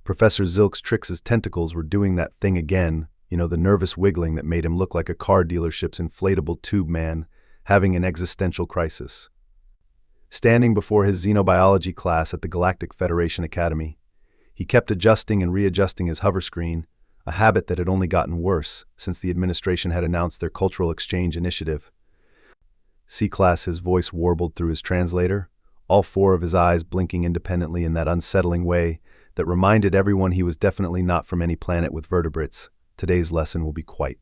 Professor Zilks-Trix's tentacles were doing that thing again, the nervous wiggling that made him look like a car dealership's inflatable tube man, having an existential crisis. Standing before his xenobiology class at the Galactic Federation Academy, he kept adjusting and readjusting his hover screen, a habit that had only gotten worse since the administration had announced their cultural exchange initiative. C-class, his voice warbled through his translator, all four of his eyes blinking independently in that unsettling way that reminded everyone he was definitely not from any planet with vertebrates. Today's lesson will be quite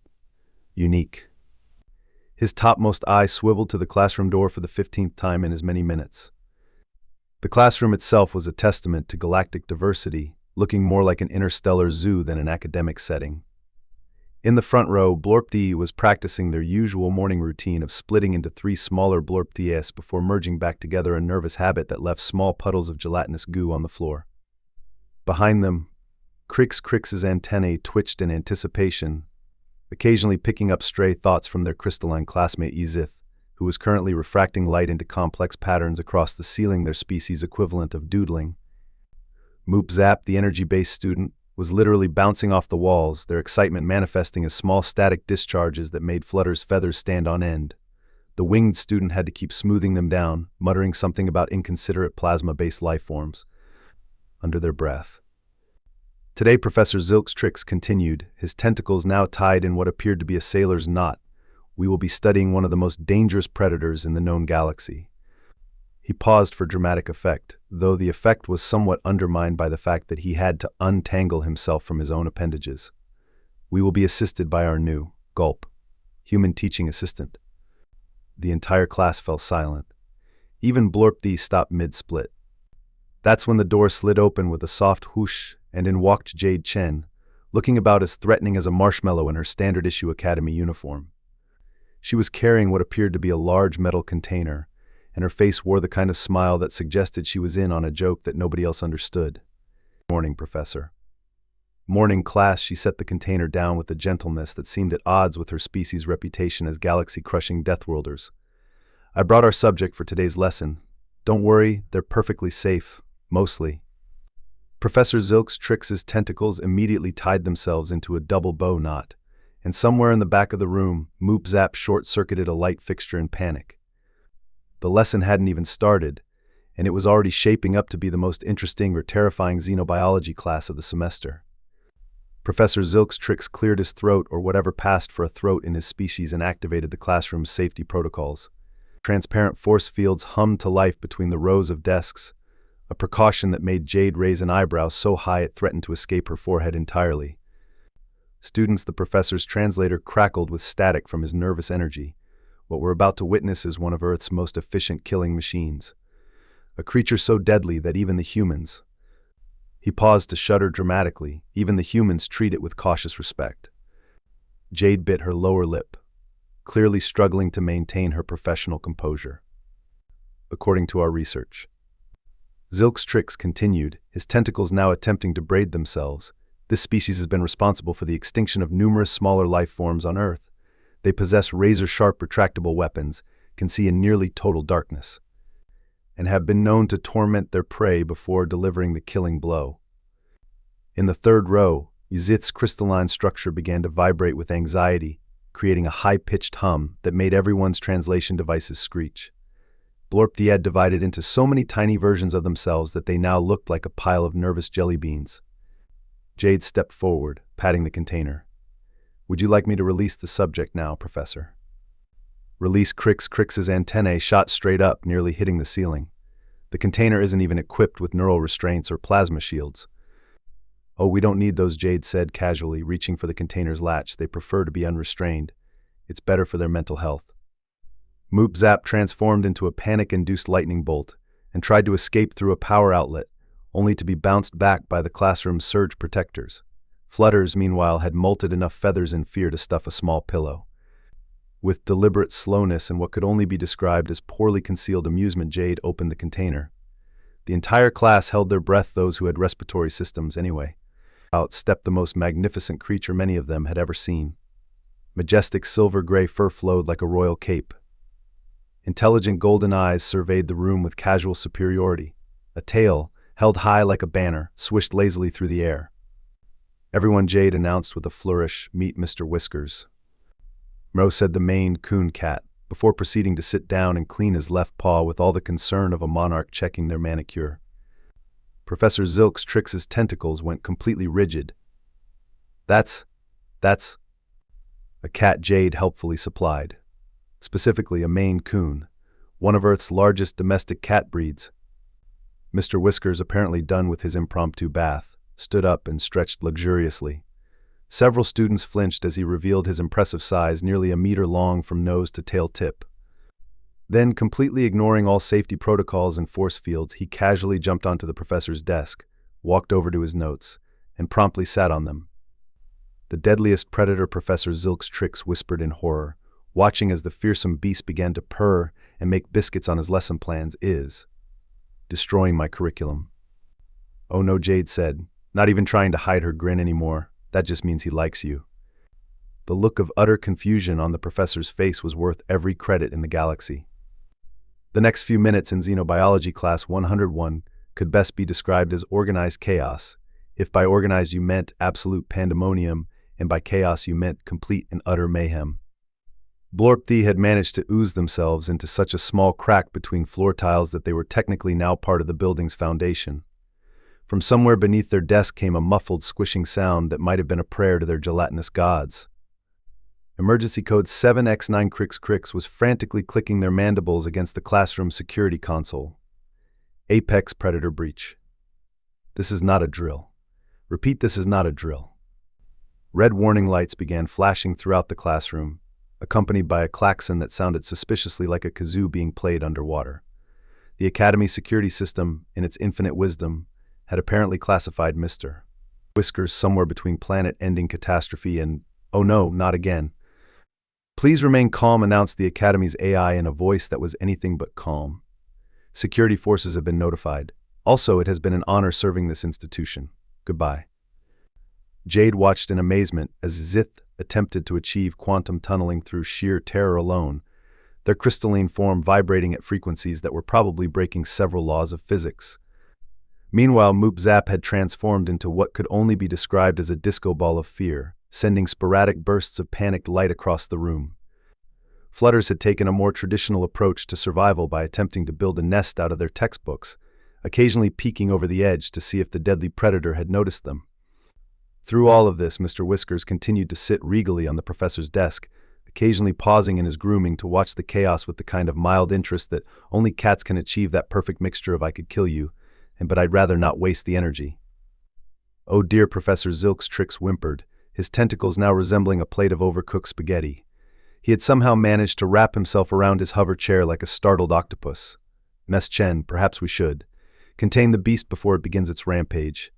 unique. His topmost eye swiveled to the classroom door for the 15th time in as many minutes. The classroom itself was a testament to galactic diversity, looking more like an interstellar zoo than an academic setting. In the front row, Blorpti was practicing their usual morning routine of splitting into 3 smaller Blorpties before merging back together, a nervous habit that left small puddles of gelatinous goo on the floor. Behind them, Crix's antennae twitched in anticipation, occasionally picking up stray thoughts from their crystalline classmate Izith, who was currently refracting light into complex patterns across the ceiling, their species equivalent of doodling. Moop Zap, the energy-based student, was literally bouncing off the walls, their excitement manifesting as small static discharges that made Flutter's feathers stand on end. The winged student had to keep smoothing them down, muttering something about inconsiderate plasma-based life forms under their breath. Today, Professor Zilks-Trix continued, his tentacles now tied in what appeared to be a sailor's knot. We will be studying one of the most dangerous predators in the known galaxy. He paused for dramatic effect, though the effect was somewhat undermined by the fact that he had to untangle himself from his own appendages. We will be assisted by our new, human teaching assistant. The entire class fell silent. Even Blorpti stopped mid-split. That's when the door slid open with a soft whoosh, and in walked Jade Chen, looking about as threatening as a marshmallow in her standard-issue academy uniform. She was carrying what appeared to be a large metal container, and her face wore the kind of smile that suggested she was in on a joke that nobody else understood. "Morning, Professor." "Morning, class." She set the container down with a gentleness that seemed at odds with her species' reputation as galaxy-crushing Deathworlders. "I brought our subject for today's lesson. Don't worry, they're perfectly safe, mostly." Professor Zilks-Trix's tentacles immediately tied themselves into a double bow knot, and somewhere in the back of the room, Moop Zap short-circuited a light fixture in panic. The lesson hadn't even started, and it was already shaping up to be the most interesting or terrifying xenobiology class of the semester. Professor Zilks-Trix cleared his throat, or whatever passed for a throat in his species, and activated the classroom's safety protocols. Transparent force fields hummed to life between the rows of desks, a precaution that made Jade raise an eyebrow so high it threatened to escape her forehead entirely. "Students," the professor's translator crackled with static from his nervous energy. "What we're about to witness is one of Earth's most efficient killing machines. A creature so deadly that even the humans—" He paused to shudder dramatically. "Even the humans treat it with cautious respect." Jade bit her lower lip, clearly struggling to maintain her professional composure. "According to our research." Zilks-Trix continued, his tentacles now attempting to braid themselves. "This species has been responsible for the extinction of numerous smaller life forms on Earth. They possess razor-sharp retractable weapons, can see in nearly total darkness, and have been known to torment their prey before delivering the killing blow." In the third row, Izith's crystalline structure began to vibrate with anxiety, creating a high-pitched hum that made everyone's translation devices screech. Blorpti had divided into so many tiny versions of themselves that they now looked like a pile of nervous jelly beans. Jade stepped forward, patting the container. "Would you like me to release the subject now, Professor?" Release. Crix's antennae shot straight up, nearly hitting the ceiling. The container isn't even equipped with neural restraints or plasma shields. "Oh, we don't need those," Jade said casually, reaching for the container's latch. "They prefer to be unrestrained. It's better for their mental health." Moop Zap transformed into a panic-induced lightning bolt and tried to escape through a power outlet, only to be bounced back by the classroom's surge protectors. Flutters, meanwhile, had molted enough feathers in fear to stuff a small pillow. With deliberate slowness and what could only be described as poorly concealed amusement, Jade opened the container. The entire class held their breath, those who had respiratory systems anyway. Out stepped the most magnificent creature many of them had ever seen. Majestic silver-gray fur flowed like a royal cape. Intelligent golden eyes surveyed the room with casual superiority. A tail, held high like a banner, swished lazily through the air. "Everyone," Jade announced with a flourish, "meet Mr. Whiskers." Mo said the Maine Coon cat, before proceeding to sit down and clean his left paw with all the concern of a monarch checking their manicure. Professor Xilx's tentacles went completely rigid. That's a cat," Jade helpfully supplied. "Specifically a Maine Coon, one of Earth's largest domestic cat breeds." Mr. Whiskers, apparently done with his impromptu bath, stood up and stretched luxuriously. Several students flinched as he revealed his impressive size, nearly a meter long from nose to tail tip. Then, completely ignoring all safety protocols and force fields, he casually jumped onto the professor's desk, walked over to his notes, and promptly sat on them. "The deadliest predator," Professor Xilx whispered in horror, watching as the fearsome beast began to purr and make biscuits on his lesson plans, "is destroying my curriculum." "Oh no," Jade said, not even trying to hide her grin anymore. "That just means he likes you." The look of utter confusion on the professor's face was worth every credit in the galaxy. The next few minutes in Xenobiology class 101 could best be described as organized chaos, if by organized you meant absolute pandemonium, and by chaos you meant complete and utter mayhem. Blorpthi had managed to ooze themselves into such a small crack between floor tiles that they were technically now part of the building's foundation. From somewhere beneath their desk came a muffled, squishing sound that might have been a prayer to their gelatinous gods. Emergency code 7X9 Crix was frantically clicking their mandibles against the classroom security console. Apex predator breach. This is not a drill. Repeat, this is not a drill. Red warning lights began flashing throughout the classroom, accompanied by a klaxon that sounded suspiciously like a kazoo being played underwater. The Academy security system, in its infinite wisdom, had apparently classified Mr. Whiskers somewhere between planet-ending catastrophe and, "Oh no, not again." "Please remain calm," announced the Academy's AI in a voice that was anything but calm. "Security forces have been notified. Also, it has been an honor serving this institution. Goodbye." Jade watched in amazement as Zith attempted to achieve quantum tunneling through sheer terror alone, their crystalline form vibrating at frequencies that were probably breaking several laws of physics. Meanwhile, Moop Zap had transformed into what could only be described as a disco ball of fear, sending sporadic bursts of panicked light across the room. Flutters had taken a more traditional approach to survival by attempting to build a nest out of their textbooks, occasionally peeking over the edge to see if the deadly predator had noticed them. Through all of this, Mr. Whiskers continued to sit regally on the professor's desk, occasionally pausing in his grooming to watch the chaos with the kind of mild interest that only cats can achieve, that perfect mixture of "I could kill you," and "but I'd rather not waste the energy." "Oh dear," Professor Xilx whimpered, his tentacles now resembling a plate of overcooked spaghetti. He had somehow managed to wrap himself around his hover chair like a startled octopus. "Miss Chen, perhaps we should contain the beast before it begins its rampage."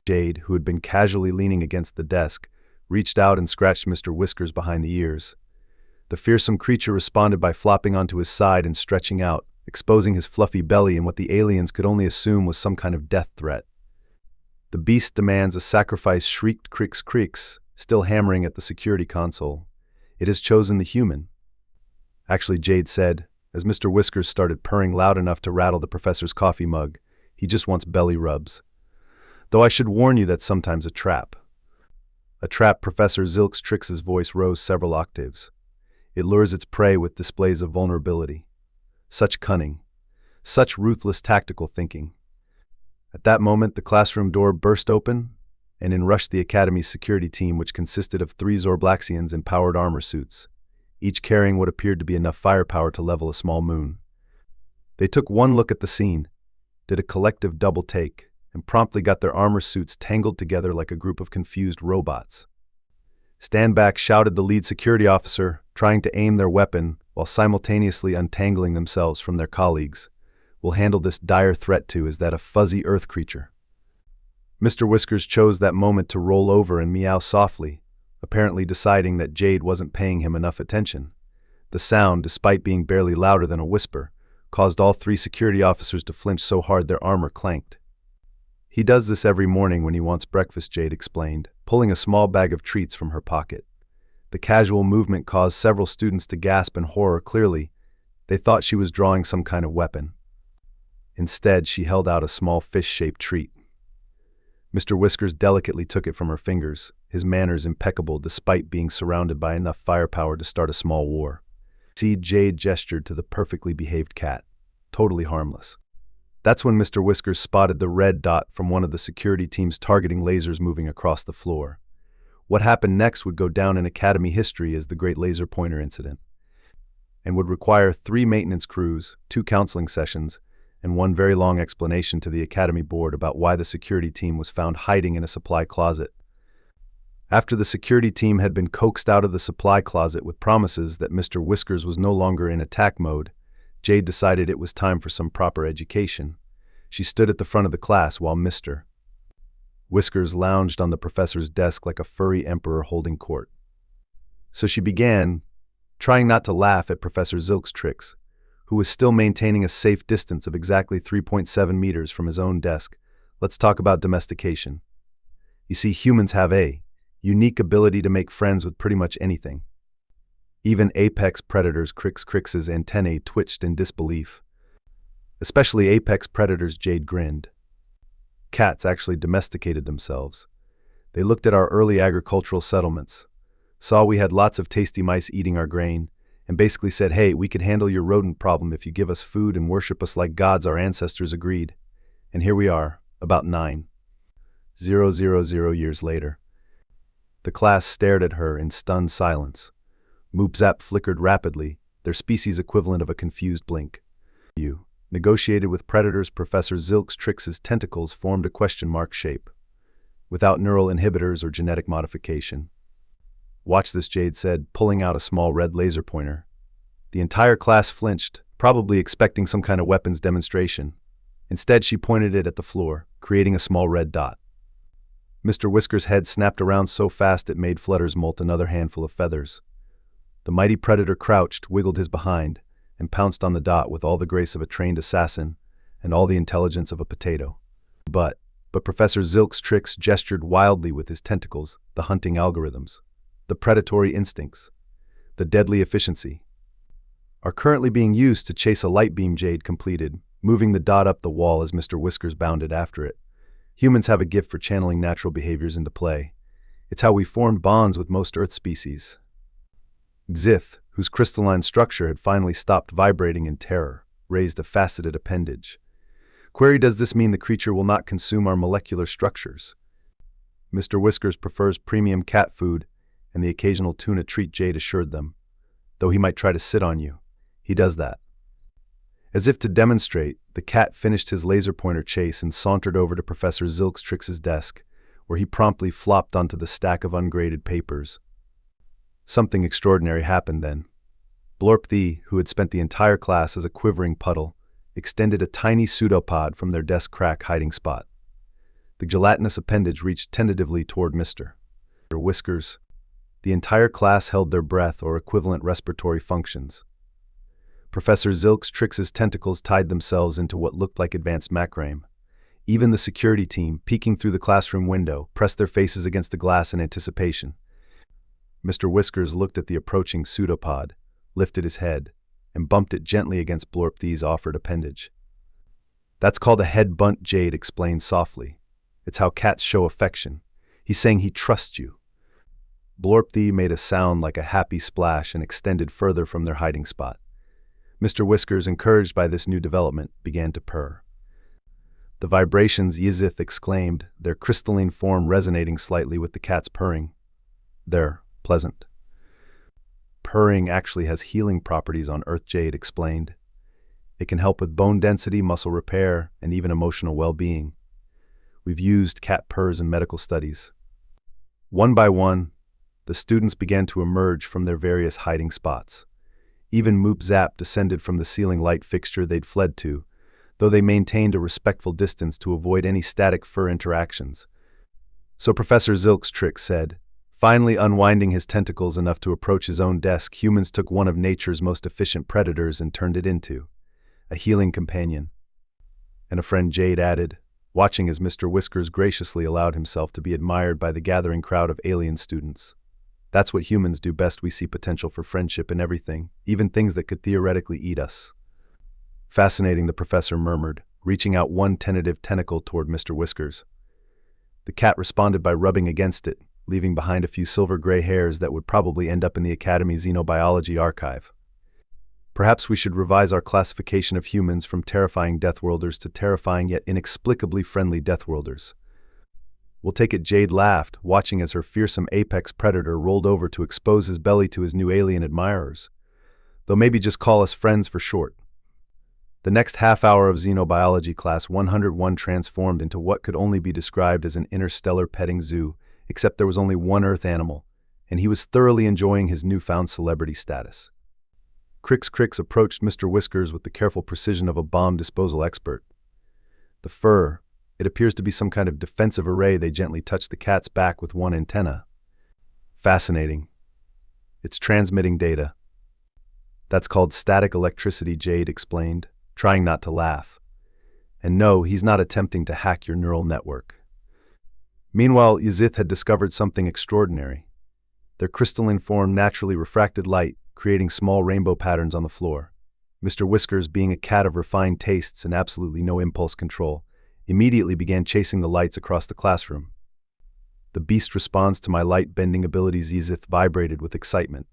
Jade, who had been casually leaning against the desk, reached out and scratched Mr. Whiskers behind the ears. The fearsome creature responded by flopping onto his side and stretching out, exposing his fluffy belly in what the aliens could only assume was some kind of death threat. "The beast demands a sacrifice," shrieked Crix, still hammering at the security console. "It has chosen the human." "Actually," Jade said, as Mr. Whiskers started purring loud enough to rattle the professor's coffee mug, "he just wants belly rubs. Though I should warn you that's sometimes a trap." "A trap," Professor Xilx's voice rose several octaves. "It lures its prey with displays of vulnerability. Such cunning. Such ruthless tactical thinking." At that moment, the classroom door burst open, and in rushed the Academy's security team, which consisted of 3 Zorblaxians in powered armor suits, each carrying what appeared to be enough firepower to level a small moon. They took one look at the scene, did a collective double take, and promptly got their armor suits tangled together like a group of confused robots. "Stand back," shouted the lead security officer, trying to aim their weapon while simultaneously untangling themselves from their colleagues. "We'll handle this dire threat too. Is that a fuzzy earth creature?" Mr. Whiskers chose that moment to roll over and meow softly, apparently deciding that Jade wasn't paying him enough attention. The sound, despite being barely louder than a whisper, caused all 3 security officers to flinch so hard their armor clanked. "He does this every morning when he wants breakfast," Jade explained, pulling a small bag of treats from her pocket. The casual movement caused several students to gasp in horror. Clearly, they thought she was drawing some kind of weapon. Instead, she held out a small fish-shaped treat. Mr. Whiskers delicately took it from her fingers, his manners impeccable despite being surrounded by enough firepower to start a small war. Jade gestured to the perfectly behaved cat, totally harmless. That's when Mr. Whiskers spotted the red dot from one of the security team's targeting lasers moving across the floor. What happened next would go down in Academy history as the Great Laser Pointer Incident, and would require 3 maintenance crews, 2 counseling sessions, and 1 very long explanation to the Academy board about why the security team was found hiding in a supply closet. After the security team had been coaxed out of the supply closet with promises that Mr. Whiskers was no longer in attack mode, Jade decided it was time for some proper education. She stood at the front of the class while Mr. Whiskers lounged on the professor's desk like a furry emperor holding court. So she began, trying not to laugh at Professor Zilk's tricks, who was still maintaining a safe distance of exactly 3.7 meters from his own desk. Let's talk about domestication. You see, humans have a unique ability to make friends with pretty much anything. Even apex predators. Crix's antennae twitched in disbelief. Especially apex predators. Jade grinned. Cats actually domesticated themselves. They looked at our early agricultural settlements, saw we had lots of tasty mice eating our grain, and basically said, hey, we could handle your rodent problem if you give us food and worship us like gods. Our ancestors agreed. And here we are, about 9,000 years later. The class stared at her in stunned silence. Moopzap flickered rapidly, their species equivalent of a confused blink. You negotiated with predators. Professor Zilk's tricks' tentacles formed a question mark shape, without neural inhibitors or genetic modification. Watch this, Jade said, pulling out a small red laser pointer. The entire class flinched, probably expecting some kind of weapons demonstration. Instead, she pointed it at the floor, creating a small red dot. Mr. Whiskers' head snapped around so fast it made Flutters molt another handful of feathers. The mighty predator crouched, wiggled his behind, and pounced on the dot with all the grace of a trained assassin and all the intelligence of a potato. But Professor Zilk's tricks gestured wildly with his tentacles, the hunting algorithms, the predatory instincts, the deadly efficiency, are currently being used to chase a light beam. Jade completed, moving the dot up the wall as Mr. Whiskers bounded after it. Humans have a gift for channeling natural behaviors into play. It's how we formed bonds with most Earth species. Xith, whose crystalline structure had finally stopped vibrating in terror, raised a faceted appendage. Query: does this mean the creature will not consume our molecular structures? Mr. Whiskers prefers premium cat food and the occasional tuna treat, Jade assured them. Though he might try to sit on you, he does that. As if to demonstrate, the cat finished his laser pointer chase and sauntered over to Professor Zilk's tricks' desk, where he promptly flopped onto the stack of ungraded papers. Something extraordinary happened then. Blorp, who had spent the entire class as a quivering puddle, extended a tiny pseudopod from their desk crack hiding spot. The gelatinous appendage reached tentatively toward Mr. Whiskers. The entire class held their breath or equivalent respiratory functions. Professor Zilk's tricks' tentacles tied themselves into what looked like advanced macrame. Even the security team, peeking through the classroom window, pressed their faces against the glass in anticipation. Mr. Whiskers looked at the approaching pseudopod, lifted his head, and bumped it gently against Blorp's offered appendage. That's called a head bunt, Jade explained softly. It's how cats show affection. He's saying he trusts you. Blorp made a sound like a happy splash and extended further from their hiding spot. Mr. Whiskers, encouraged by this new development, began to purr. The vibrations, Yizith exclaimed, their crystalline form resonating slightly with the cat's purring. They're pleasant. Purring actually has healing properties on Earth, Jade explained. It can help with bone density, muscle repair, and even emotional well-being. We've used cat purrs in medical studies. One by one, the students began to emerge from their various hiding spots. Even Moopzap descended from the ceiling light fixture they'd fled to, though they maintained a respectful distance to avoid any static fur interactions. So Professor Zilk's trick said, finally unwinding his tentacles enough to approach his own desk, humans took one of nature's most efficient predators and turned it into a healing companion. And a friend, Jade added, watching as Mr. Whiskers graciously allowed himself to be admired by the gathering crowd of alien students. That's what humans do best. We see potential for friendship in everything, even things that could theoretically eat us. Fascinating, the professor murmured, reaching out one tentative tentacle toward Mr. Whiskers. The cat responded by rubbing against it, leaving behind a few silver-gray hairs that would probably end up in the Academy's Xenobiology archive. Perhaps we should revise our classification of humans from terrifying Deathworlders to terrifying yet inexplicably friendly Deathworlders. We'll take it. Jade laughed, watching as her fearsome apex predator rolled over to expose his belly to his new alien admirers. Though maybe just call us friends for short. The next half hour of Xenobiology class 101 transformed into what could only be described as an interstellar petting zoo, except there was only one Earth animal, and he was thoroughly enjoying his newfound celebrity status. Crix approached Mr. Whiskers with the careful precision of a bomb disposal expert. The fur, it appears to be some kind of defensive array. They gently touched the cat's back with one antenna. Fascinating. It's transmitting data. That's called static electricity, Jade explained, trying not to laugh. And no, he's not attempting to hack your neural network. Meanwhile, Yzith had discovered something extraordinary. Their crystalline form naturally refracted light, creating small rainbow patterns on the floor. Mr. Whiskers, being a cat of refined tastes and absolutely no impulse control, immediately began chasing the lights across the classroom. The beast responds to my light-bending abilities. Yzith vibrated with excitement.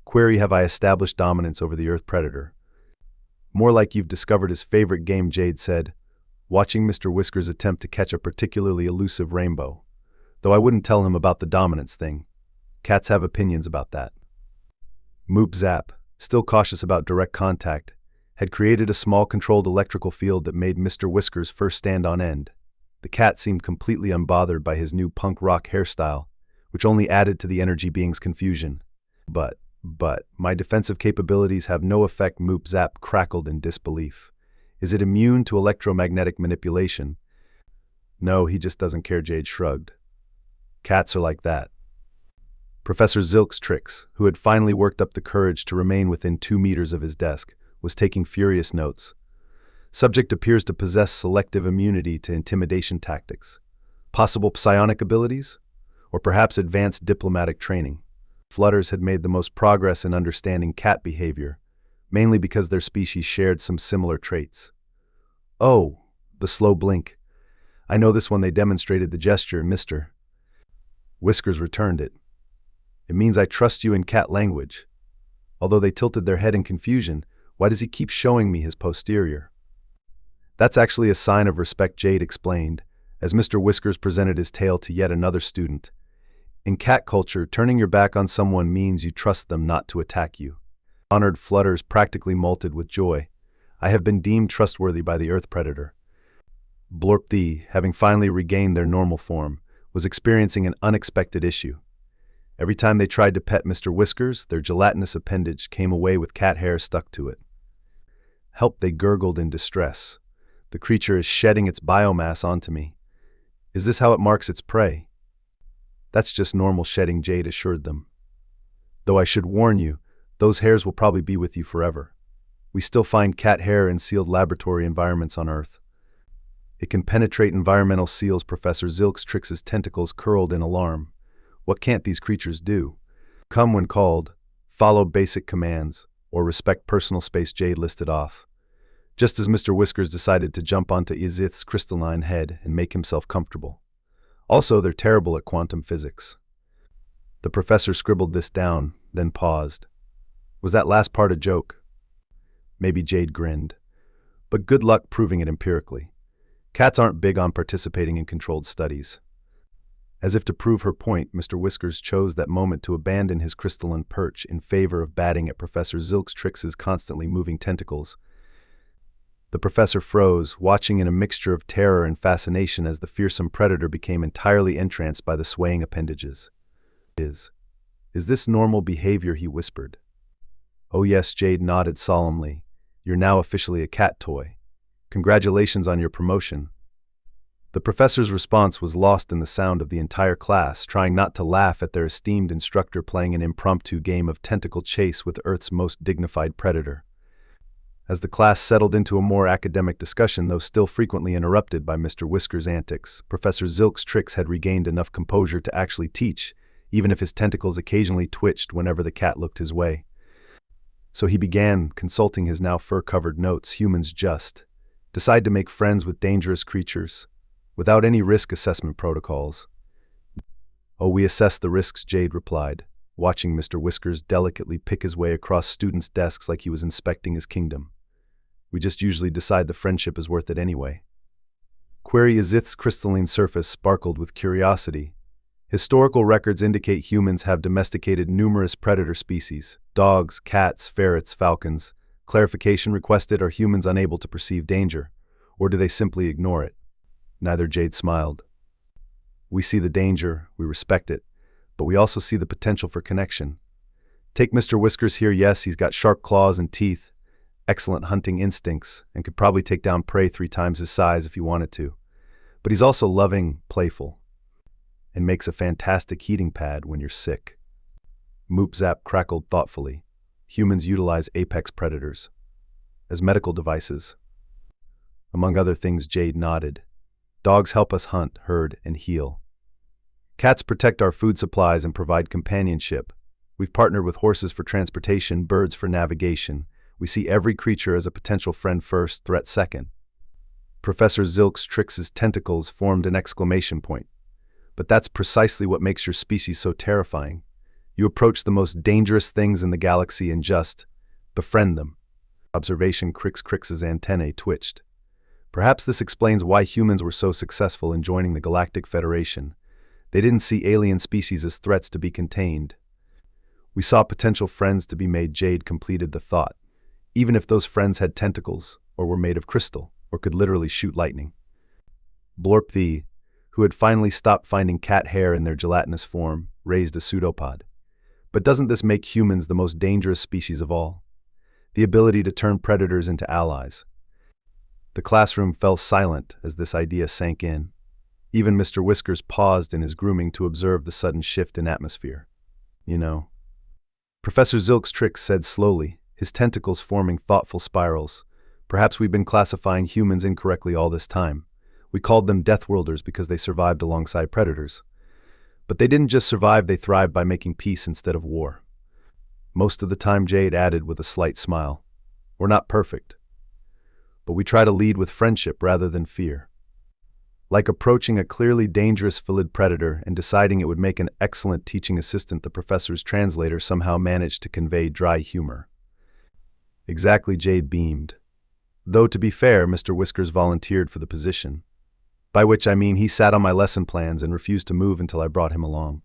Query, have I established dominance over the Earth predator? More like you've discovered his favorite game, Jade said, watching Mr. Whiskers attempt to catch a particularly elusive rainbow. Though I wouldn't tell him about the dominance thing. Cats have opinions about that. Moop Zap, still cautious about direct contact, had created a small controlled electrical field that made Mr. Whiskers first stand on end. The cat seemed completely unbothered by his new punk rock hairstyle, which only added to the energy being's confusion. But, my defensive capabilities have no effect. Moop Zap crackled in disbelief. Is it immune to electromagnetic manipulation? No, he just doesn't care, Jade shrugged. Cats are like that. Professor Xilxtrix, who had finally worked up the courage to remain within 2 meters of his desk, was taking furious notes. Subject appears to possess selective immunity to intimidation tactics. Possible psionic abilities? Or perhaps advanced diplomatic training. Flutters had made the most progress in understanding cat behavior, mainly because their species shared some similar traits. Oh, the slow blink. I know this one. They demonstrated the gesture, Mr. Whiskers returned it. It means I trust you in cat language. Although they tilted their head in confusion, why does he keep showing me his posterior? That's actually a sign of respect, Jade explained, as Mr. Whiskers presented his tail to yet another student. In cat culture, turning your back on someone means you trust them not to attack you. Honored Flutters practically molted with joy. I have been deemed trustworthy by the Earth predator. Blorp the, having finally regained their normal form, was experiencing an unexpected issue. Every time they tried to pet Mr. Whiskers, their gelatinous appendage came away with cat hair stuck to it. Help, they gurgled in distress. The creature is shedding its biomass onto me. Is this how it marks its prey? That's just normal shedding, Jade assured them. Though I should warn you, those hairs will probably be with you forever. We still find cat hair in sealed laboratory environments on Earth. It can penetrate environmental seals. Professor Xilxtrix's tentacles curled in alarm. What can't these creatures do? Come when called, follow basic commands, or respect personal space, Jade listed off. Just as Mr. Whiskers decided to jump onto Yzith's crystalline head and make himself comfortable. Also, they're terrible at quantum physics. The professor scribbled this down, then paused. Was that last part a joke? Maybe, Jade grinned. But good luck proving it empirically. Cats aren't big on participating in controlled studies. As if to prove her point, Mr. Whiskers chose that moment to abandon his crystalline perch in favor of batting at Professor Xilxtrix's constantly moving tentacles. The professor froze, watching in a mixture of terror and fascination as the fearsome predator became entirely entranced by the swaying appendages. Is this normal behavior? He whispered. Oh yes, Jade nodded solemnly. You're now officially a cat toy. Congratulations on your promotion. The professor's response was lost in the sound of the entire class, trying not to laugh at their esteemed instructor playing an impromptu game of tentacle chase with Earth's most dignified predator. As the class settled into a more academic discussion, though still frequently interrupted by Mr. Whiskers' antics, Professor Xilxtrix had regained enough composure to actually teach, even if his tentacles occasionally twitched whenever the cat looked his way. So he began, consulting his now fur-covered notes. Humans just, decide to make friends with dangerous creatures, without any risk assessment protocols. "Oh, we assess the risks," Jade replied, watching Mr. Whiskers delicately pick his way across students' desks like he was inspecting his kingdom. "We just usually decide the friendship is worth it anyway." Query Azith's crystalline surface sparkled with curiosity. Historical records indicate humans have domesticated numerous predator species: dogs, cats, ferrets, falcons. Clarification requested: are humans unable to perceive danger, or do they simply ignore it? Neither. Jade smiled. "We see the danger, we respect it, but we also see the potential for connection. Take Mr. Whiskers here. Yes, he's got sharp claws and teeth, excellent hunting instincts, and could probably take down prey 3 times his size if he wanted to. But he's also loving, playful, and makes a fantastic heating pad when you're sick." Moop Zap crackled thoughtfully. "Humans utilize apex predators as medical devices, among other things." Jade nodded. "Dogs help us hunt, herd, and heal. Cats protect our food supplies and provide companionship. We've partnered with horses for transportation, birds for navigation. We see every creature as a potential friend first, threat second." Professor Zilks-Trix's tentacles formed an exclamation point. "But that's precisely what makes your species so terrifying. You approach the most dangerous things in the galaxy and just befriend them." Observation Crix's antennae twitched. Perhaps this explains why humans were so successful in joining the Galactic Federation. They didn't see alien species as threats to be contained. "We saw potential friends to be made," Jade completed the thought, "even if those friends had tentacles, or were made of crystal, or could literally shoot lightning." Blorpthee, who had finally stopped finding cat hair in their gelatinous form, raised a pseudopod. "But doesn't this make humans the most dangerous species of all? The ability to turn predators into allies." The classroom fell silent as this idea sank in. Even Mr. Whiskers paused in his grooming to observe the sudden shift in atmosphere. "You know," Professor Zilks-Trix said slowly, his tentacles forming thoughtful spirals, "perhaps we've been classifying humans incorrectly all this time. We called them Deathworlders because they survived alongside predators. But they didn't just survive, they thrived by making peace instead of war. Most of the time," Jade added with a slight smile. "We're not perfect, but we try to lead with friendship rather than fear. Like approaching a clearly dangerous felid predator and deciding it would make an excellent teaching assistant." The professor's translator somehow managed to convey dry humor. "Exactly," Jade beamed. "Though to be fair, Mr. Whiskers volunteered for the position. By which I mean he sat on my lesson plans and refused to move until I brought him along."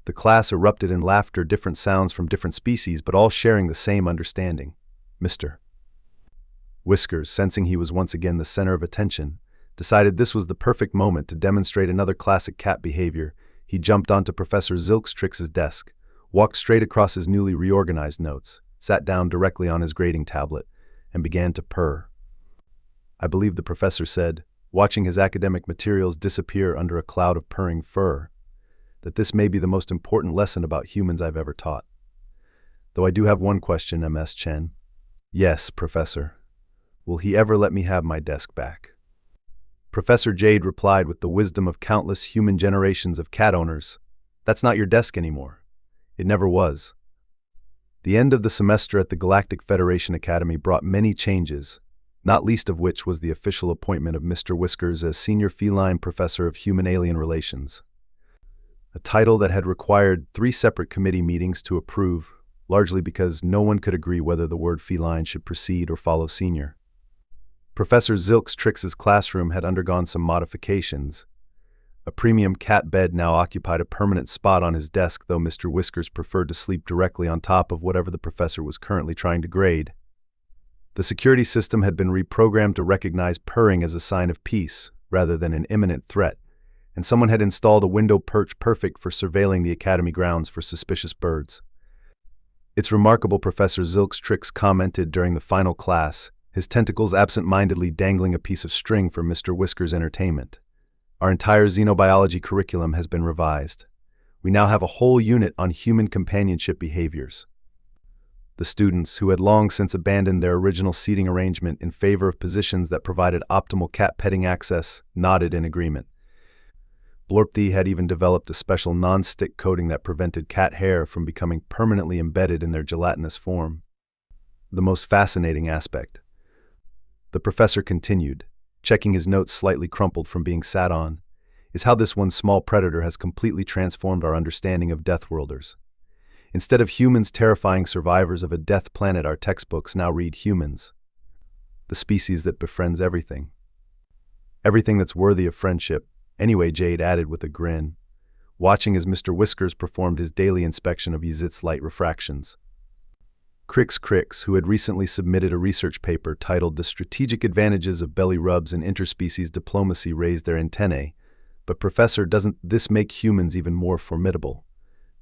The class erupted in laughter, different sounds from different species, but all sharing the same understanding. Mr. Whiskers, sensing he was once again the center of attention, decided this was the perfect moment to demonstrate another classic cat behavior. He jumped onto Professor Zilks-Trix's desk, walked straight across his newly reorganized notes, sat down directly on his grading tablet, and began to purr. "I believe," the professor said, watching his academic materials disappear under a cloud of purring fur, "that this may be the most important lesson about humans I've ever taught. Though I do have one question, Ms. Chen." "Yes, Professor. Will he ever let me have my desk back?" Professor Jade replied with the wisdom of countless human generations of cat owners. "That's not your desk anymore. It never was." The end of the semester at the Galactic Federation Academy brought many changes, not least of which was the official appointment of Mr. Whiskers as Senior Feline Professor of Human-Alien Relations, a title that had required 3 separate committee meetings to approve, largely because no one could agree whether the word feline should precede or follow senior. Professor Zilks-Trix's classroom had undergone some modifications. A premium cat bed now occupied a permanent spot on his desk, though Mr. Whiskers preferred to sleep directly on top of whatever the professor was currently trying to grade. The security system had been reprogrammed to recognize purring as a sign of peace, rather than an imminent threat, and someone had installed a window perch perfect for surveilling the academy grounds for suspicious birds. "It's remarkable," Professor Zilks-Trix commented during the final class, his tentacles absent-mindedly dangling a piece of string for Mr. Whiskers' entertainment. "Our entire xenobiology curriculum has been revised. We now have a whole unit on human companionship behaviors." The students, who had long since abandoned their original seating arrangement in favor of positions that provided optimal cat petting access, nodded in agreement. Blorpthee had even developed a special non-stick coating that prevented cat hair from becoming permanently embedded in their gelatinous form. The most fascinating aspect The professor continued, checking his notes slightly crumpled from being sat on, is how this one small predator has completely transformed our understanding of Deathworlders. Instead of humans terrifying survivors of a death planet, our textbooks now read humans, the species that befriends everything. Everything that's worthy of friendship, anyway, Jade added with a grin, watching as Mr. Whiskers performed his daily inspection of Yzit's light refractions. Crix, who had recently submitted a research paper titled The Strategic Advantages of Belly Rubs in Interspecies Diplomacy, raised their antennae. But Professor, doesn't this make humans even more formidable?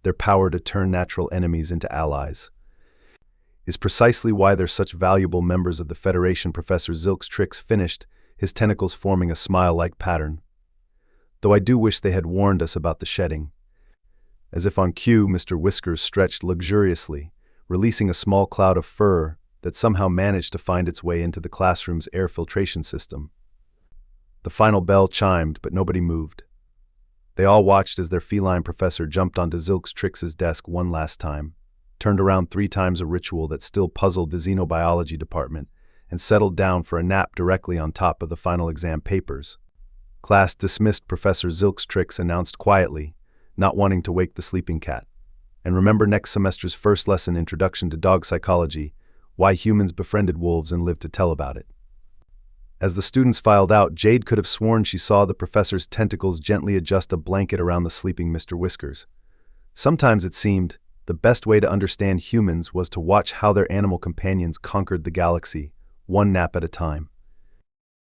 Their power to turn natural enemies into allies is precisely why they're such valuable members of the Federation. Professor Trix finished, his tentacles forming a smile-like pattern. Though I do wish they had warned us about the shedding. As if on cue, Mr. Whiskers stretched luxuriously, releasing a small cloud of fur that somehow managed to find its way into the classroom's air filtration system. The final bell chimed, but nobody moved. They all watched as their feline professor jumped onto Trix's desk one last time, turned around 3 times, a ritual that still puzzled the Xenobiology department, and settled down for a nap directly on top of the final exam papers. Class dismissed, Professor Trix announced quietly, not wanting to wake the sleeping cat. And remember next semester's first lesson, Introduction to Dog Psychology, Why Humans Befriended Wolves and Lived to Tell About It. As the students filed out, Jade could have sworn she saw the professor's tentacles gently adjust a blanket around the sleeping Mr. Whiskers. Sometimes it seemed the best way to understand humans was to watch how their animal companions conquered the galaxy, one nap at a time.